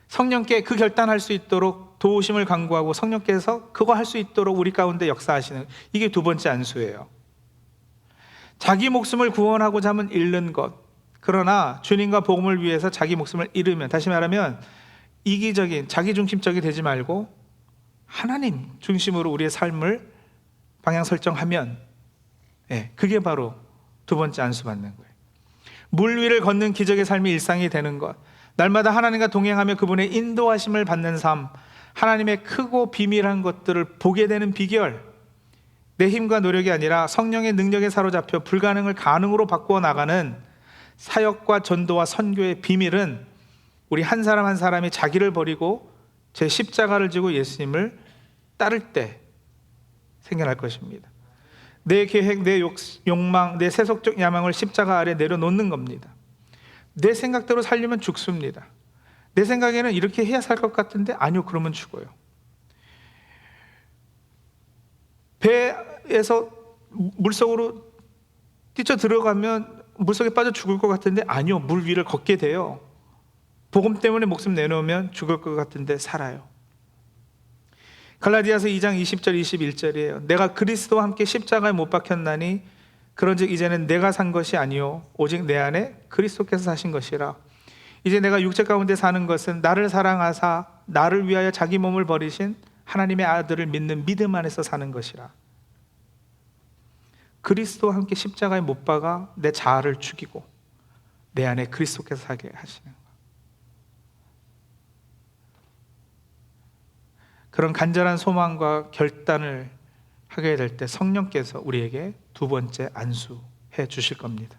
성령께 그 결단할 수 있도록 도우심을 간구하고 성령께서 그거 할 수 있도록 우리 가운데 역사하시는, 이게 두 번째 안수예요. 자기 목숨을 구원하고자 하면 잃는 것, 그러나 주님과 복음을 위해서 자기 목숨을 잃으면, 다시 말하면 이기적인 자기중심적이 되지 말고 하나님 중심으로 우리의 삶을 방향 설정하면, 그게 바로 두 번째 안수 받는 거예요. 물 위를 걷는 기적의 삶이 일상이 되는 것, 날마다 하나님과 동행하며 그분의 인도하심을 받는 삶, 하나님의 크고 비밀한 것들을 보게 되는 비결, 내 힘과 노력이 아니라 성령의 능력에 사로잡혀 불가능을 가능으로 바꾸어 나가는 사역과 전도와 선교의 비밀은 우리 한 사람 한 사람이 자기를 버리고 제 십자가를 지고 예수님을 따를 때 생겨날 것입니다. 내 계획, 내 욕망, 내 세속적 야망을 십자가 아래 내려놓는 겁니다. 내 생각대로 살려면 죽습니다. 내 생각에는 이렇게 해야 살 것 같은데 아니요, 그러면 죽어요. 배에서 물속으로 뛰쳐 들어가면 물속에 빠져 죽을 것 같은데 아니요, 물 위를 걷게 돼요. 복음 때문에 목숨 내놓으면 죽을 것 같은데 살아요. 갈라디아서 2장 20절 21절이에요. 내가 그리스도와 함께 십자가에 못 박혔나니 그런즉 이제는 내가 산 것이 아니요 오직 내 안에 그리스도께서 사신 것이라. 이제 내가 육체 가운데 사는 것은 나를 사랑하사 나를 위하여 자기 몸을 버리신 하나님의 아들을 믿는 믿음 안에서 사는 것이라. 그리스도와 함께 십자가에 못 박아 내 자아를 죽이고 내 안에 그리스도께서 사게 하시는 것. 그런 간절한 소망과 결단을 하게 될 때 성령께서 우리에게 두 번째 안수해 주실 겁니다.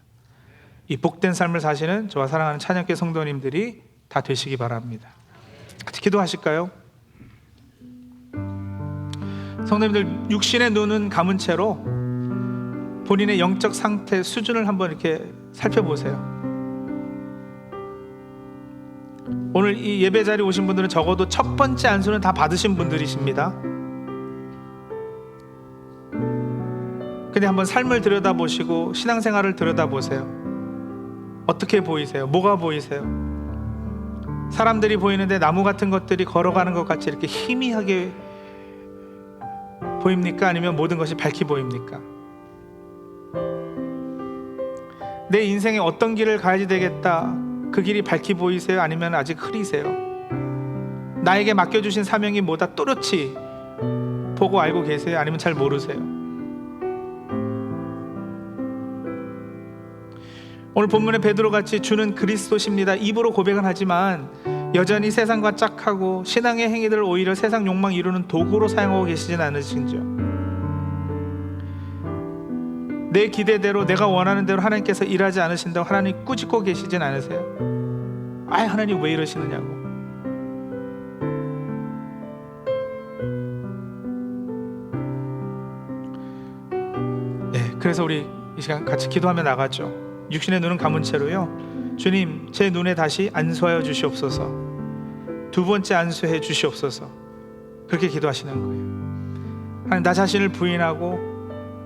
이 복된 삶을 사시는 저와 사랑하는 찬양교회 성도님들이 다 되시기 바랍니다. 같이 기도하실까요? 성도님들, 육신의 눈은 감은 채로 본인의 영적 상태 수준을 한번 이렇게 살펴보세요. 오늘 이 예배 자리에 오신 분들은 적어도 첫 번째 안수는 다 받으신 분들이십니다. 근데 한번 삶을 들여다보시고 신앙생활을 들여다보세요. 어떻게 보이세요? 뭐가 보이세요? 사람들이 보이는데 나무 같은 것들이 걸어가는 것 같이 이렇게 희미하게 보입니까? 아니면 모든 것이 밝게 보입니까? 내 인생에 어떤 길을 가야지 되겠다, 그 길이 밝게 보이세요? 아니면 아직 흐리세요? 나에게 맡겨주신 사명이 뭐다 또렷이 보고 알고 계세요? 아니면 잘 모르세요? 오늘 본문의 베드로같이 주는 그리스도십니다 입으로 고백은 하지만 여전히 세상과 짝하고 신앙의 행위들을 오히려 세상 욕망 이루는 도구로 사용하고 계시진 않으신지요? 내 기대대로 내가 원하는 대로 하나님께서 일하지 않으신다고 하나님 꾸짖고 계시진 않으세요? 아이, 하나님 왜 이러시느냐고. 그래서 우리 이 시간 같이 기도하며 나가죠. 육신의 눈은 감은 채로요, 주님 제 눈에 다시 안수하여 주시옵소서, 두 번째 안수해 주시옵소서, 그렇게 기도하시는 거예요. 하나님, 나 자신을 부인하고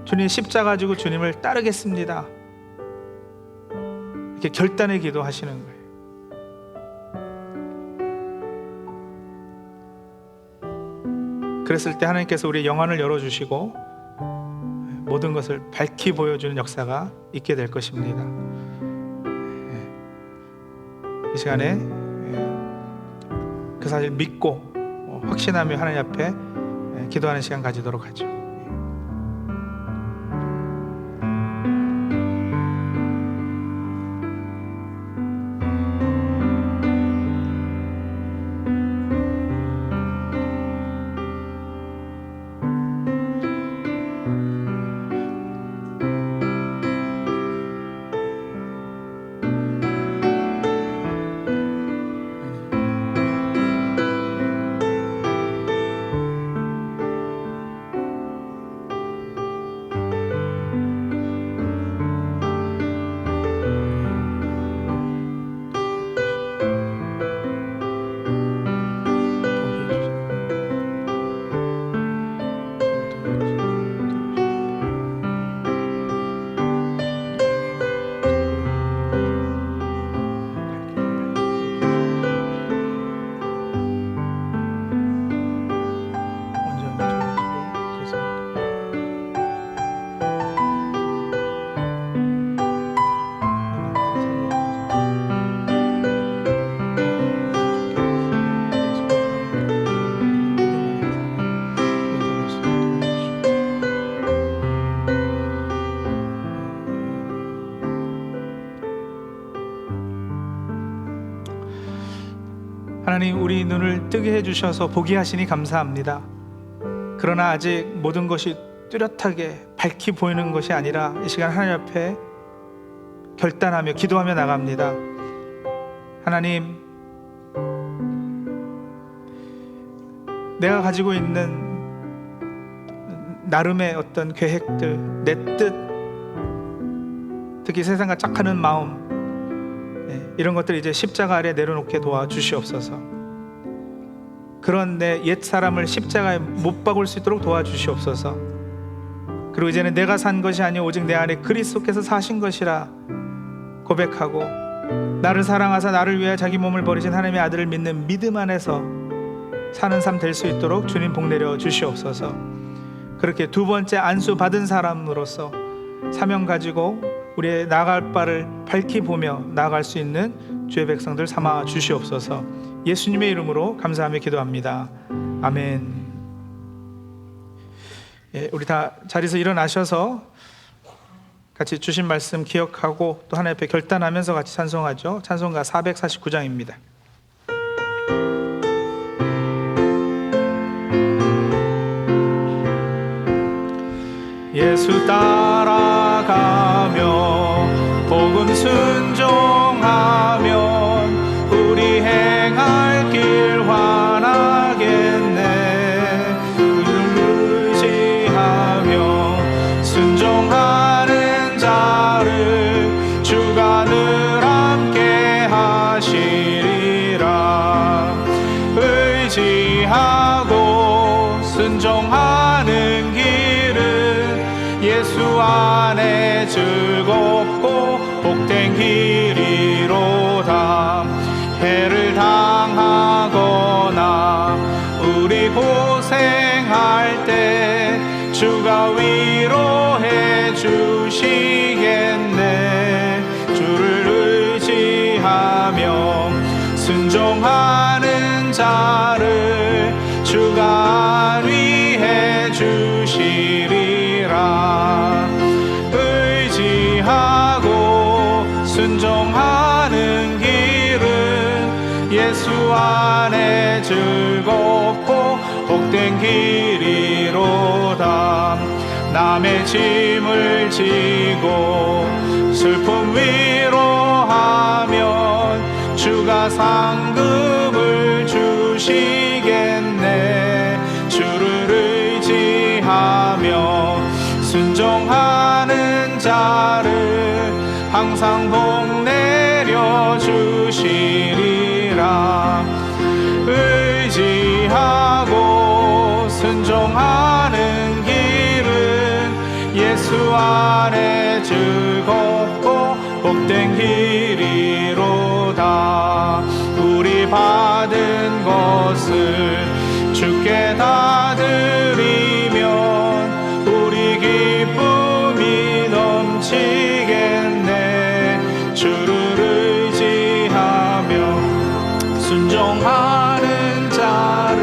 주님 십자가 지고 주님을 따르겠습니다, 이렇게 결단의 기도하시는 거예요. 그랬을 때 하나님께서 우리의 영안을 열어주시고 모든 것을 밝히 보여주는 역사가 있게 될 것입니다. 이 시간에 그 사실 믿고 확신하며 하나님 앞에 기도하는 시간 가지도록 하죠. 하나님, 우리 눈을 뜨게 해주셔서 보게 하시니 감사합니다. 그러나 아직 모든 것이 뚜렷하게 밝히 보이는 것이 아니라 이 시간 하나님 앞에 결단하며 기도하며 나갑니다. 하나님, 내가 가지고 있는 나름의 어떤 계획들, 내 뜻, 특히 세상과 짝하는 마음, 이런 것들을 이제 십자가 아래 내려놓게 도와주시옵소서. 그런 내 옛 사람을 십자가에 못 박을 수 있도록 도와주시옵소서. 그리고 이제는 내가 산 것이 아니오 오직 내 안에 그리스도께서 사신 것이라 고백하고, 나를 사랑하사 나를 위하여 자기 몸을 버리신 하나님의 아들을 믿는 믿음 안에서 사는 삶 될 수 있도록 주님 복 내려 주시옵소서. 그렇게 두 번째 안수 받은 사람으로서 사명 가지고 우리의 나아갈 바를 밝히 보며 나아갈 수 있는 주의 백성들 삼아 주시옵소서. 예수님의 이름으로 감사하며 기도합니다. 아멘. 우리 다 자리에서 일어나셔서 같이 주신 말씀 기억하고 또 하나님 앞에 결단하면서 같이 찬송하죠. 찬송가 449장입니다. 예수 따라가며 복음 순종하면 우리 행할 길 환하겠네. 그를 의지하며 순종하는 자를 주가 늘 함께 하시리라. 의지하고 순종하는 예수 안에 즐겁고 복된 길이로다. 해를 당하거나 우리 고생할 때 주가 위로해 주시겠네. 주를 의지하며 순종하는 자를 주가 안위해 주시리라. 의지하고 순종하는 길은 예수 안에 즐겁고 복된 길이로다. 남의 짐을 지고 슬픔 위로하면 주가 상급을 주시겠네. 주를 의지하며 순종하는 자를 항상 복 내려 주시리라. 의지하고 순종하는 길은 예수 안에 즐겁고 복된 길이로다. 우리 받은 것을 주께 다 드리면 우리 기쁨이 넘치겠네. 주를 의지하며 순종하는 자를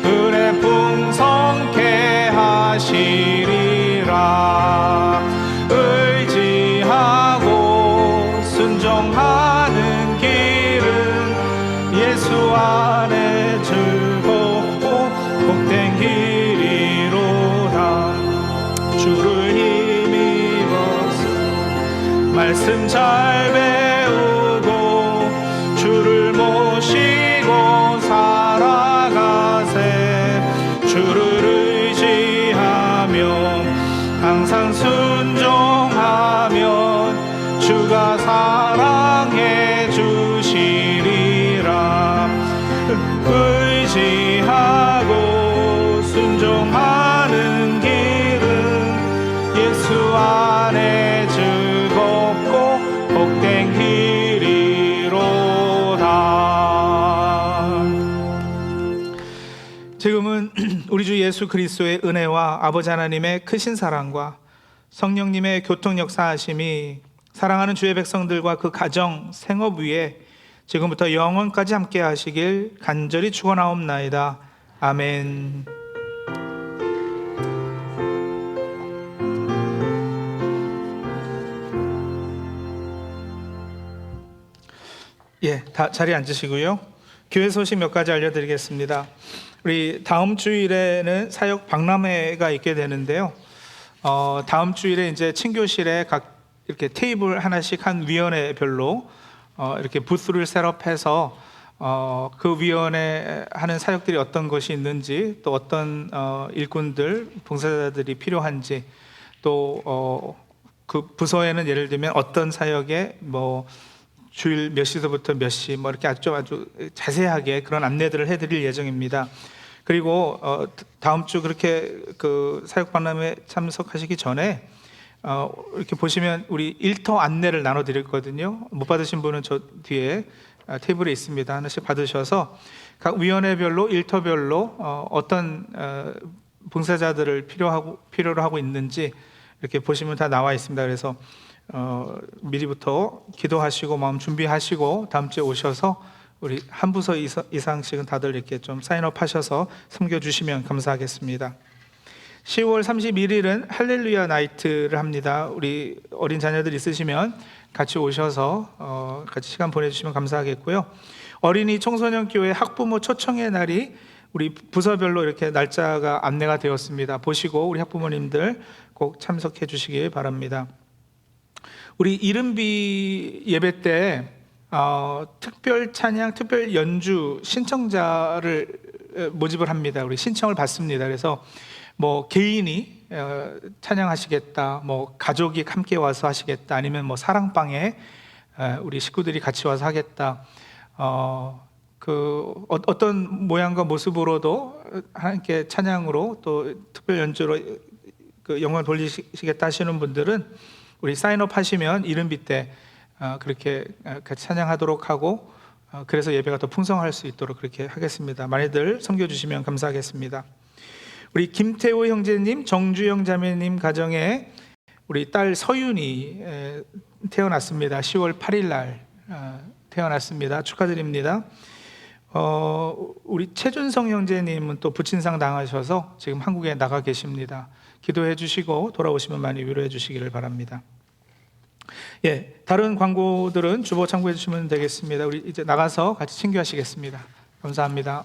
은혜 풍성케 하시리라. 의지하고 순종하는 길은 예수 안에 즐겁고 복된 길이로다. 주를 힘입어서 말씀 잘 배우고 주를 모시고 살아가세. 주를 의지하며 항상 순종하면 주가 사랑해 주시리라. 의지하고 순종하는 길은 예수 안에 즐겁고 복된 길이로다. 지금은 우리 주 예수 그리스도의 은혜와 아버지 하나님의 크신 사랑과 성령님의 교통 역사하심이 사랑하는 주의 백성들과 그 가정, 생업 위에 지금부터 영원까지 함께 하시길 간절히 축원하옵나이다. 아멘. 다 자리에 앉으시고요. 교회 소식 몇 가지 알려드리겠습니다. 우리 다음 주일에는 사역 박람회가 있게 되는데요. 다음 주일에 이제 친교실에 각 이렇게 테이블 하나씩 한 위원회별로 이렇게 부스를 셋업해서 그 위원회 하는 사역들이 어떤 것이 있는지, 또 어떤 일꾼들, 봉사자들이 필요한지, 또 그 부서에는 예를 들면 어떤 사역에 뭐 주일 몇 시서부터 몇 시 뭐 이렇게 아주 자세하게 그런 안내들을 해드릴 예정입니다. 그리고 다음 주 그렇게 그 사역 박람회 참석하시기 전에 이렇게 보시면 우리 일터 안내를 나눠드릴 거거든요. 못 받으신 분은 저 뒤에 테이블에 있습니다. 하나씩 받으셔서 각 위원회별로 일터별로 어떤 봉사자들을 필요로 하고 있는지 이렇게 보시면 다 나와 있습니다. 그래서 미리부터 기도하시고 마음 준비하시고 다음 주에 오셔서 우리 한 부서 이상씩은 다들 이렇게 좀 사인업 하셔서 섬겨주시면 감사하겠습니다. 10월 31일은 할렐루야 나이트를 합니다. 우리 어린 자녀들 있으시면 같이 오셔서 같이 시간 보내주시면 감사하겠고요. 어린이 청소년 교회 학부모 초청의 날이 우리 부서별로 이렇게 날짜가 안내가 되었습니다. 보시고 우리 학부모님들 꼭 참석해 주시기 바랍니다. 우리 이른비 예배 때 특별 찬양, 특별 연주 신청자를 모집을 합니다. 우리 신청을 받습니다. 그래서 뭐 개인이 찬양하시겠다, 뭐 가족이 함께 와서 하시겠다, 아니면 뭐 사랑방에 우리 식구들이 같이 와서 하겠다. 어떤 모양과 모습으로도 함께 찬양으로 또 특별 연주로 그 영광을 돌리시겠다 하시는 분들은 우리 사인업 하시면 이른비 때 그렇게 같이 찬양하도록 하고 그래서 예배가 더 풍성할 수 있도록 그렇게 하겠습니다. 많이들 섬겨주시면 감사하겠습니다. 우리 김태호 형제님, 정주영 자매님 가정에 우리 딸 서윤이 태어났습니다. 10월 8일 날 태어났습니다. 축하드립니다. 우리 최준성 형제님은 또 부친상 당하셔서 지금 한국에 나가 계십니다. 기도해 주시고 돌아오시면 많이 위로해 주시기를 바랍니다. 예, 다른 광고들은 주보 참고해 주시면 되겠습니다. 우리 이제 나가서 같이 친교하시겠습니다. 감사합니다.